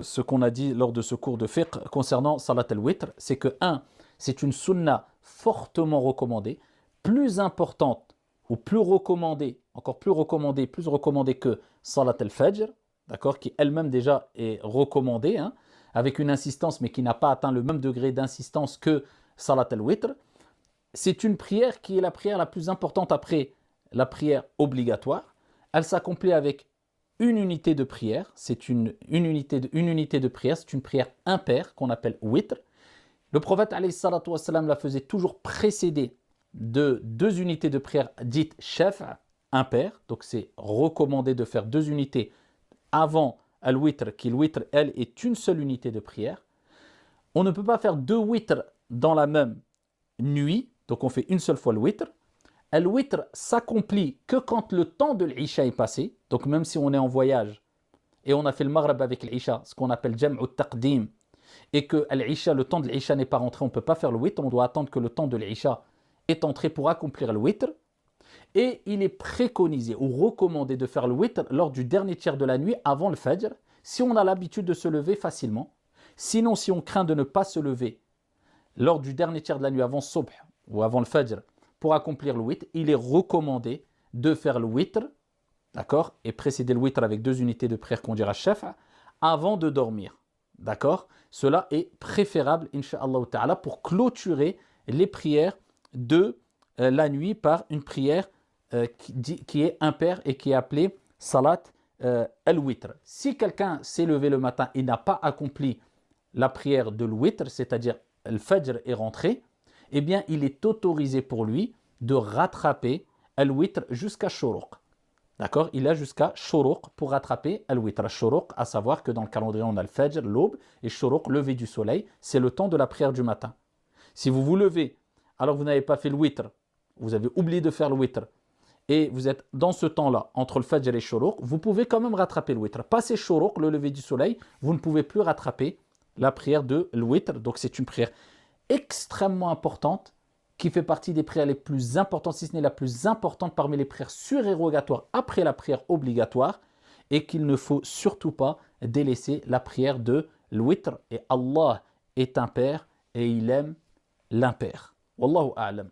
Ce qu'on a dit lors de ce cours de fiqh concernant Salat al-Witr, c'est que c'est une sunna fortement recommandée, plus importante ou plus recommandée, encore plus recommandée que Salat al-Fajr, d'accord, qui elle-même déjà est recommandée, avec une insistance, mais qui n'a pas atteint le même degré d'insistance que Salat al-Witr. C'est une prière qui est la prière la plus importante après la prière obligatoire. Elle s'accomplit avec une unité de prière, c'est une unité de prière, c'est une prière impaire qu'on appelle witr. Le prophète alayhi salatu wassalam la faisait toujours précédée de 2 unités de prière dites shaf', impair. Donc c'est recommandé de faire 2 unités avant al-witr, qui le witr, elle, est une seule unité de prière. On ne peut pas faire 2 witr dans la même nuit, donc on fait une seule fois le witr. Al-witr s'accomplit que quand le temps de l'isha est passé. Donc même si on est en voyage et on a fait le maghrib avec l'isha, ce qu'on appelle jam'u taqdim, et que l'isha, le temps de l'isha n'est pas rentré, on ne peut pas faire le witr, on doit attendre que le temps de l'isha est entré pour accomplir le witr. Et il est préconisé ou recommandé de faire le witr lors du dernier tiers de la nuit avant le fajr, si on a l'habitude de se lever facilement. Sinon, si on craint de ne pas se lever lors du dernier tiers de la nuit avant subh ou avant le fajr, pour accomplir le witr, il est recommandé de faire le witr, d'accord, et précéder le witr avec 2 unités de prière qu'on dira shaf' avant de dormir, d'accord. Cela est préférable, incha'Allah ta'ala, pour clôturer les prières de la nuit par une prière qui est impaire et qui est appelée salat al-witr. Si quelqu'un s'est levé le matin et n'a pas accompli la prière de l'witr, c'est-à-dire le fajr est rentré, eh bien, il est autorisé pour lui de rattraper al-witr jusqu'à shuruq. D'accord? Il a jusqu'à shuruq pour rattraper al-witr. Shuruq, à savoir que dans le calendrier, on a le fajr, l'aube, et shuruq, lever du soleil, c'est le temps de la prière du matin. Si vous vous levez, alors vous n'avez pas fait le witr, vous avez oublié de faire le witr, et vous êtes dans ce temps-là, entre le fajr et shuruq, vous pouvez quand même rattraper le witr. Passé shuruq, le lever du soleil, vous ne pouvez plus rattraper la prière de l'witr. Donc c'est une prière extrêmement importante, qui fait partie des prières les plus importantes, si ce n'est la plus importante parmi les prières surérogatoires après la prière obligatoire, et qu'il ne faut surtout pas délaisser la prière de l'witr. Et Allah est impair et il aime l'impair. Wallahu a'lam.